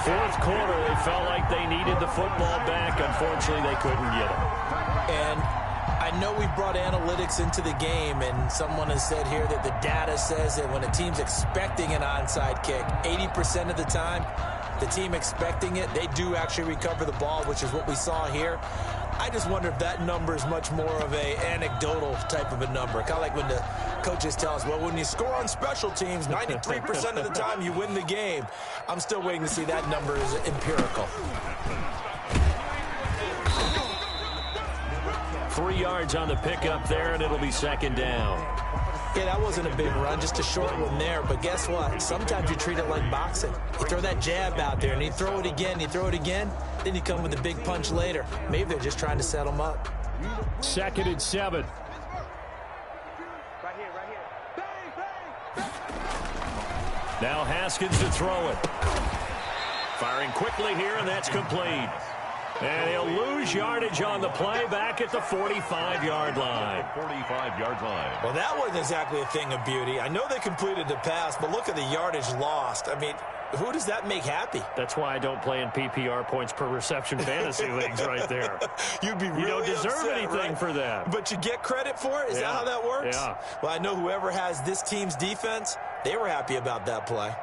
4th quarter, they felt like they needed the football back. Unfortunately, they couldn't get it. And I know we brought analytics into the game, and someone has said here that the data says that when a team's expecting an onside kick, 80% of the time, the team expecting it, they do actually recover the ball, which is what we saw here. I just wonder if that number is much more of a anecdotal type of a number. Kind of like when the coaches tell us, well, when you score on special teams, 93% of the time you win the game. I'm still waiting to see that number is empirical. 3 yards on the pickup there, and it'll be 2nd down. Yeah, that wasn't a big run, just a short one there. But guess what? Sometimes you treat it like boxing. You throw that jab out there, and you throw it again, then you come with a big punch later. Maybe they're just trying to set them up. 2nd and 7. Right here. Now Haskins to throw it. Firing quickly here, and that's complete. And he'll lose yardage on the play back at the 45-yard line. 45-yard line. Well, that wasn't exactly a thing of beauty. I know they completed the pass, but look at the yardage lost. I mean, who does that make happy? That's why I don't play in PPR points per reception fantasy leagues right there. You'd be really You don't deserve upset, anything right? for that. But you get credit for it? Is that how that works? Yeah. Well, I know whoever has this team's defense, they were happy about that play.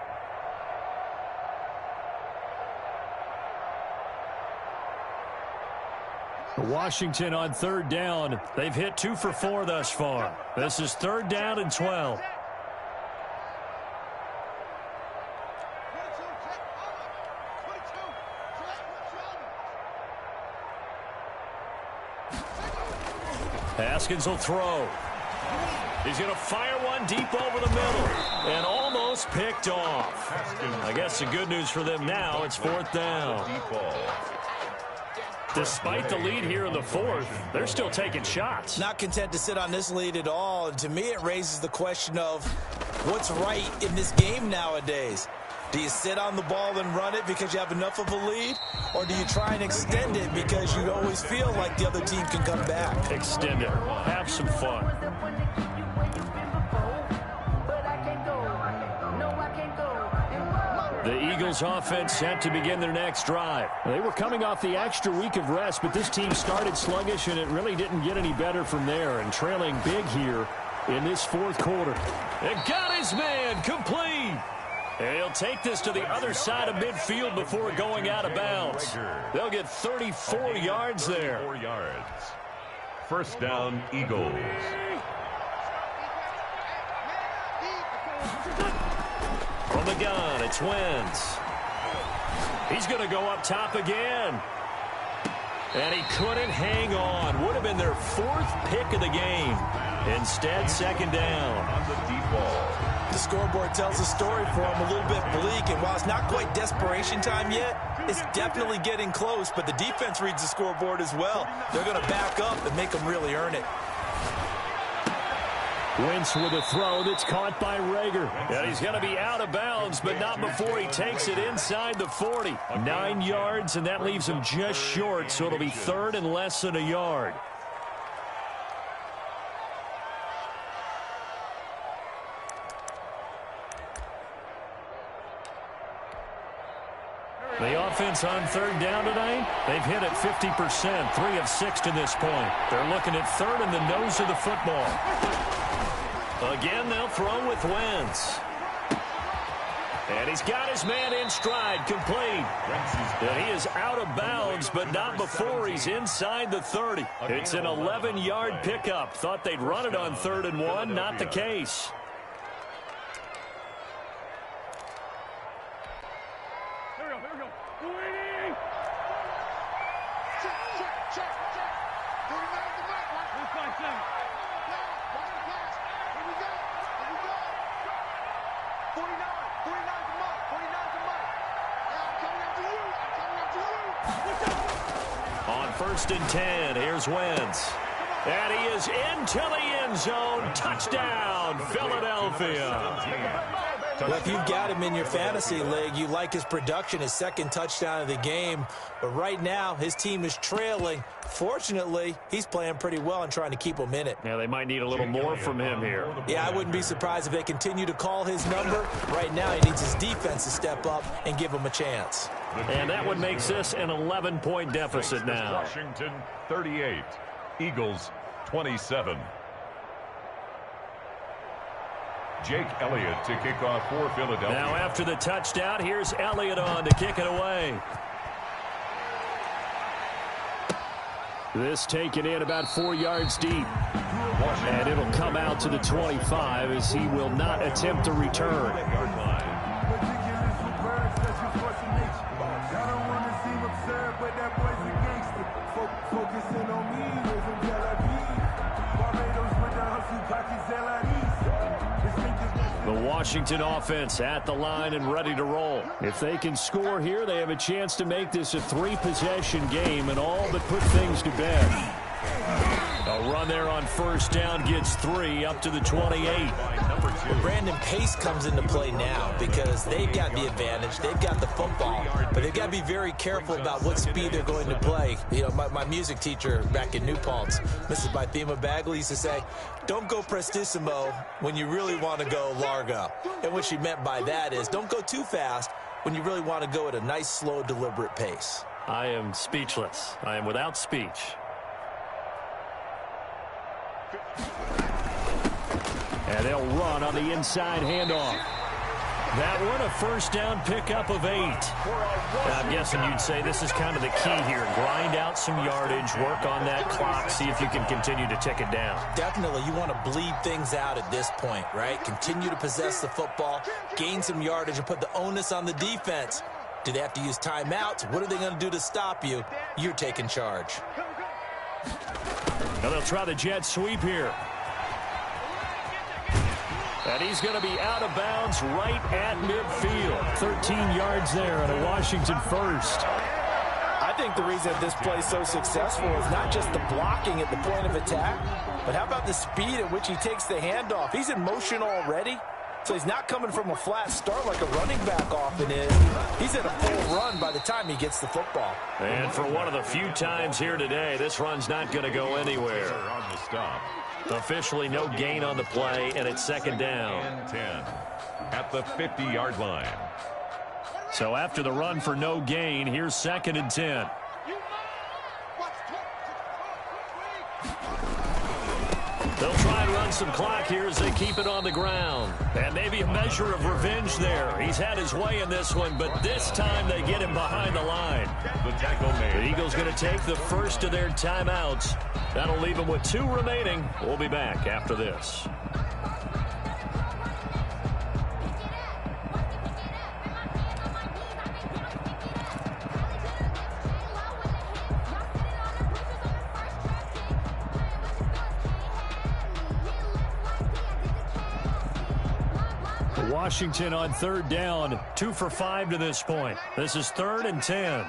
Washington on 3rd down. They've hit 2 for 4 thus far. This is 3rd down and 12. Haskins will throw. He's going to fire one deep over the middle and almost picked off. I guess the good news for them now, it's 4th down. Despite the lead here in the 4th, they're still taking shots. Not content to sit on this lead at all. And to me, it raises the question of what's right in this game nowadays. Do you sit on the ball and run it because you have enough of a lead? Or do you try and extend it because you always feel like the other team can come back? Extend it. Have some fun. The Eagles offense set to begin their next drive. They were coming off the extra week of rest, but this team started sluggish, and it really didn't get any better from there, and trailing big here in this 4th quarter. And got his man complete. And he'll take this to the other side of midfield before going out of bounds. They'll get 34 yards there. 4 yards. 1st down, Eagles. From the gun, it's Wentz. He's going to go up top again. And he couldn't hang on. Would have been their 4th pick of the game. Instead, 2nd down. On the deep ball. The scoreboard tells a story for him, a little bit bleak, and while it's not quite desperation time yet, it's definitely getting close, but the defense reads the scoreboard as well. They're going to back up and make them really earn it. Wentz with a throw that's caught by Rager. And he's going to be out of bounds, but not before he takes it inside the 40. 9 yards, and that leaves him just short, so it'll be third and less than a yard. The offense on third down tonight, they've hit it 50%, 3 of 6 to this point. They're looking at third in the nose of the football. Again, they'll throw with Wentz. And he's got his man in stride, complete. And he is out of bounds, but not before he's inside the 30. It's an 11-yard pickup. Thought they'd run it on 3rd and 1, not the case. On 1st and 10, here's Wentz. And he is into the end zone. Touchdown, Philadelphia. Well, if you've got him in your fantasy league, you like his production, his second touchdown of the game. But right now, his team is trailing. Fortunately, he's playing pretty well and trying to keep them in it. Yeah, they might need a little more from him here. Yeah, I wouldn't be surprised if they continue to call his number. Right now, he needs his defense to step up and give him a chance. And that one makes this an 11-point deficit now. Washington 38, Eagles 27. Jake Elliott to kick off for Philadelphia. Now after the touchdown, here's Elliott on to kick it away. This taken in about 4 yards deep. And it'll come out to the 25 as he will not attempt to return. The Washington offense at the line and ready to roll. If they can score here, they have a chance to make this a 3-possession game and all but put things to bed. A run there on 1st down gets 3 up to the 28. Well, Brandon, pace comes into play now because they've got the advantage. They've got the football, but they've got to be very careful about what speed they're going to play. You know, my music teacher back in New Paltz, Mrs. Bythema Bagley, used to say, don't go prestissimo when you really want to go largo. And what she meant by that is don't go too fast when you really want to go at a nice, slow, deliberate pace. I am speechless. I am without speech. And they'll run on the inside handoff. That one, a 1st down pickup of 8. I'm guessing you'd say this is kind of the key here. Grind out some yardage, work on that clock, see if you can continue to tick it down. Definitely, you want to bleed things out at this point, right? Continue to possess the football, gain some yardage, and put the onus on the defense. Do they have to use timeouts? What are they going to do to stop you? You're taking charge. Now they'll try the jet sweep here. And he's going to be out of bounds right at midfield. 13 yards there and a Washington first. I think the reason this play is so successful is not just the blocking at the point of attack, but how about the speed at which he takes the handoff? He's in motion already, so he's not coming from a flat start like a running back often is. He's in a full run by the time he gets the football. And for one of the few times here today, this run's not going to go anywhere. On the stop. Officially no gain on the play, and it's 2nd down. 10 at the 50-yard line. So after the run for no gain, here's 2nd and 10. They'll try and run some clock here as they keep it on the ground. And maybe a measure of revenge there. He's had his way in this one, but this time they get him behind the line. The tackle made. The Eagles going to take the first of their timeouts. That'll leave them with 2 remaining. We'll be back after this. Washington on third down, 2 for 5 to this point. This is 3rd and 10.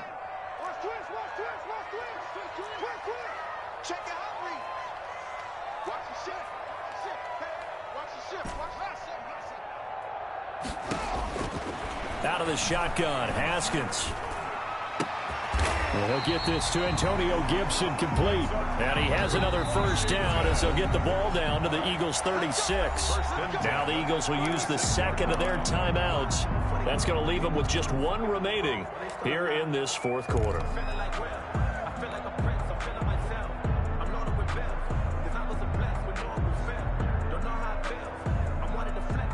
Out of the shotgun, Haskins. He'll get this to Antonio Gibson complete. And he has another first down as they'll get the ball down to the Eagles' 36. Now the Eagles will use the second of their timeouts. That's going to leave them with just 1 remaining here in this 4th quarter.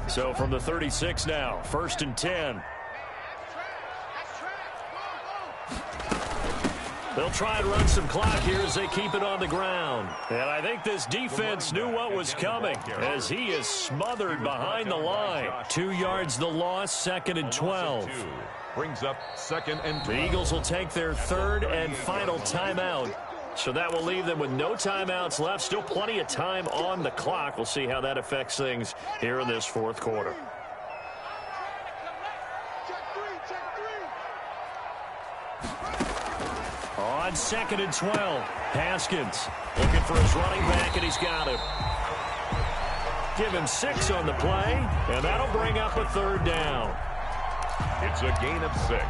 So from the 36 now, 1st and 10. They'll try and run some clock here as they keep it on the ground. And I think this defense knew what was coming as he is smothered behind the line. 2 yards the loss, 2nd and 12. Brings up 2nd and 12. The Eagles will take their 3rd and final timeout. So that will leave them with no timeouts left. Still plenty of time on the clock. We'll see how that affects things here in this 4th quarter. On 2nd and 12, Haskins looking for his running back, and he's got him. Give him 6 on the play, and that'll bring up a 3rd down. It's a gain of 6.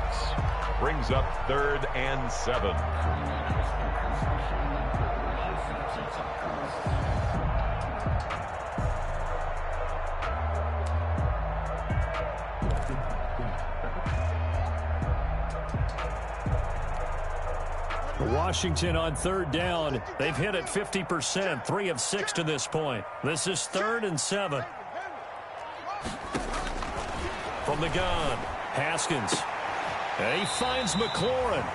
Brings up 3rd and 7. Washington on 3rd down. They've hit it 50%, 3 of 6 to this point. This is 3rd and 7. From the gun, Haskins. And he finds McLaurin.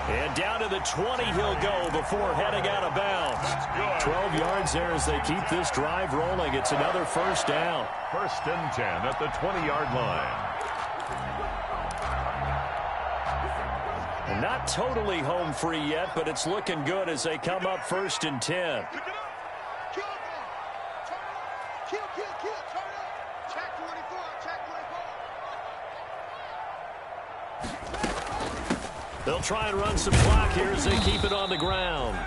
And down to the 20 he'll go before heading out of bounds. 12 yards there as they keep this drive rolling. It's another first down. 1st and 10 at the 20-yard line. Not totally home free yet, but it's looking good as they come up 1st and 10. They'll try and run some clock here as they keep it on the ground.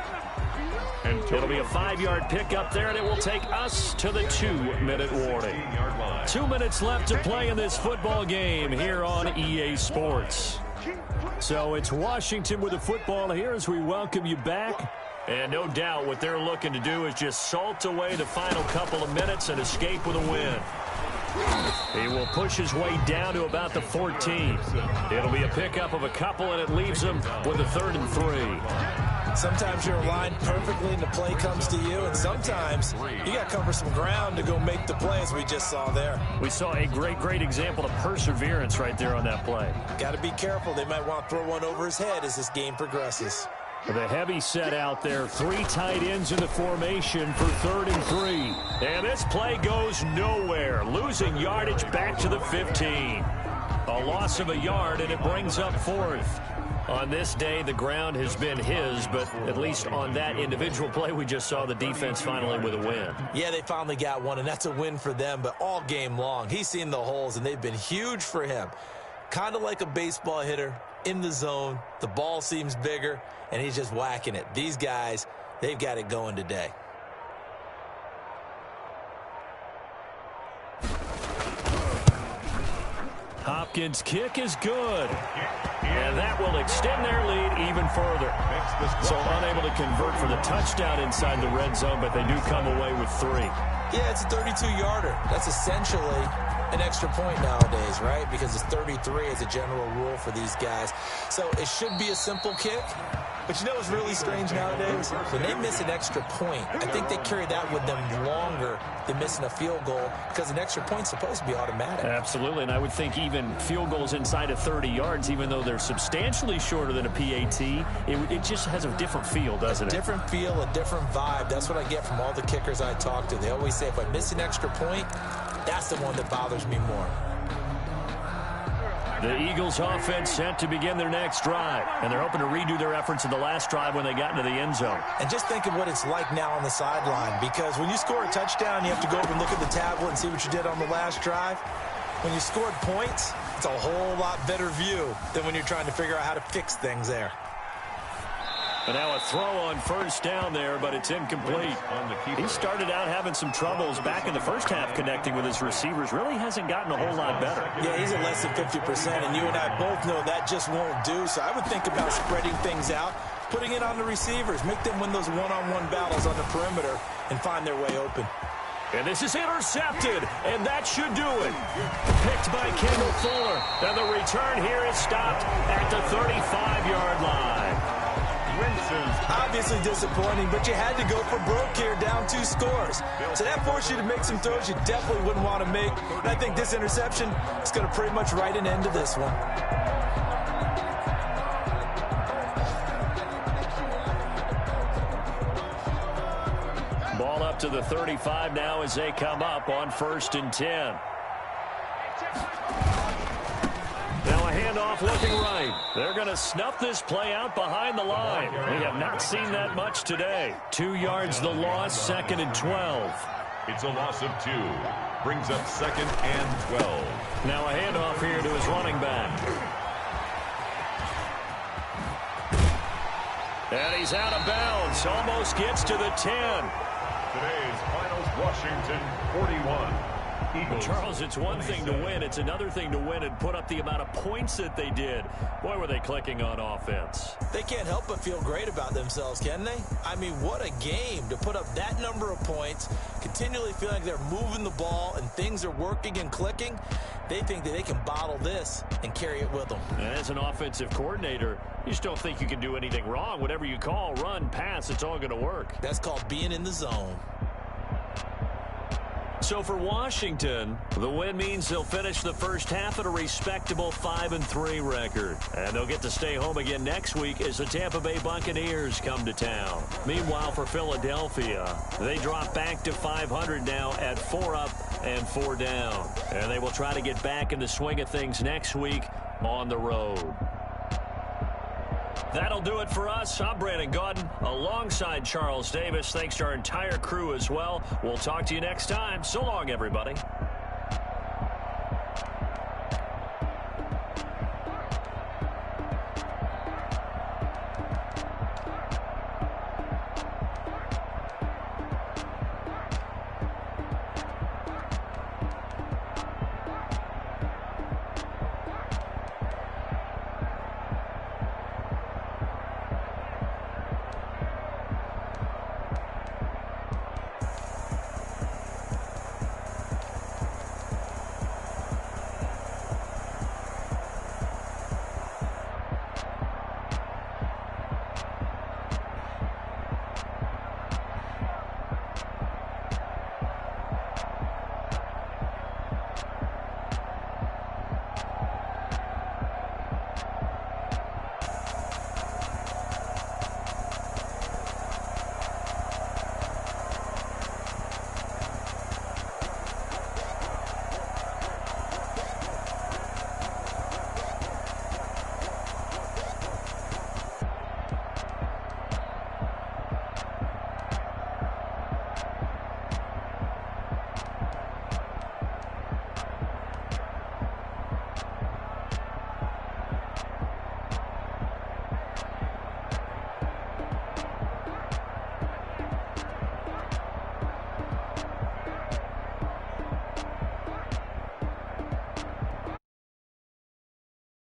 And it'll be a 5-yard pickup there, and it will take us to the 2-minute warning. 2 minutes left to play in this football game here on EA Sports. So it's Washington with the football here as we welcome you back. And no doubt what they're looking to do is just salt away the final couple of minutes and escape with a win. He will push his way down to about the 14. It'll be a pickup of a couple, and it leaves him with a 3rd and 3. Sometimes you're aligned perfectly and the play comes to you, and sometimes you got to cover some ground to go make the plays we just saw there. We saw a great example of perseverance right there on that play. Got to be careful. They might want to throw one over his head as this game progresses. The heavy set out there, 3 tight ends in the formation for 3rd and 3. And this play goes nowhere, losing yardage back to the 15. A loss of a yard, and it brings up 4th. On this day, the ground has been his, but at least on that individual play, we just saw the defense finally with a win. Yeah, they finally got one, and that's a win for them, but all game long, he's seen the holes, and they've been huge for him. Kind of like a baseball hitter in the zone. The ball seems bigger, and he's just whacking it. These guys, they've got it going today. Hopkins' kick is good. And that will extend their lead even further. So unable to convert for the touchdown inside the red zone, but they do come away with 3. Yeah, it's a 32-yarder. That's essentially an extra point nowadays, right? Because it's 33 as a general rule for these guys. So it should be a simple kick. But you know what's really strange nowadays? When they miss an extra point, I think they carry that with them longer than missing a field goal because an extra point's supposed to be automatic. Absolutely, and I would think even field goals inside of 30 yards, even though they're substantially shorter than a PAT, it just has a different feel, doesn't it? A different feel, a different vibe. That's what I get from all the kickers I talk to. They always say if I miss an extra point, that's the one that bothers me more. The Eagles offense set to begin their next drive, and they're hoping to redo their efforts in the last drive when they got into the end zone. And just think of what it's like now on the sideline, because when you score a touchdown, you have to go over and look at the tablet and see what you did on the last drive. When you scored points, it's a whole lot better view than when you're trying to figure out how to fix things there. And now a throw on first down there, but it's incomplete. He started out having some troubles back in the first half connecting with his receivers. Really hasn't gotten a whole lot better. Yeah, he's at less than 50%, and you and I both know that just won't do. So I would think about spreading things out, putting it on the receivers, make them win those one-on-one battles on the perimeter and find their way open. And this is intercepted, and that should do it. Picked by Kendall Fuller, and the return here is stopped at the 35-yard line. Obviously disappointing, but you had to go for broke here, down 2 scores. So that forced you to make some throws you definitely wouldn't want to make. And I think this interception is going to pretty much write an end to this one. Ball up to the 35 now as they come up on 1st and 10. Now a handoff looking right. They're going to snuff this play out behind the line. We have not seen that much today. 2 yards the loss, 2nd and 12. It's a loss of 2. Brings up 2nd and 12. Now a handoff here to his running back. And he's out of bounds. Almost gets to the 10. Today's finals, Washington 41. Charles, it's one thing to win. It's another thing to win and put up the amount of points that they did. Boy, were they clicking on offense. They can't help but feel great about themselves, can they? I mean, what a game to put up that number of points, continually feel like they're moving the ball and things are working and clicking. They think that they can bottle this and carry it with them. And as an offensive coordinator, you just don't think you can do anything wrong. Whatever you call, run, pass, it's all going to work. That's called being in the zone. So for Washington, the win means they'll finish the first half at a respectable 5-3 record. And they'll get to stay home again next week as the Tampa Bay Buccaneers come to town. Meanwhile, for Philadelphia, they drop back to 500 now at 4 up and 4 down. And they will try to get back in the swing of things next week on the road. That'll do it for us. I'm Brandon Gaudin alongside Charles Davis. Thanks to our entire crew as well. We'll talk to you next time. So long, everybody.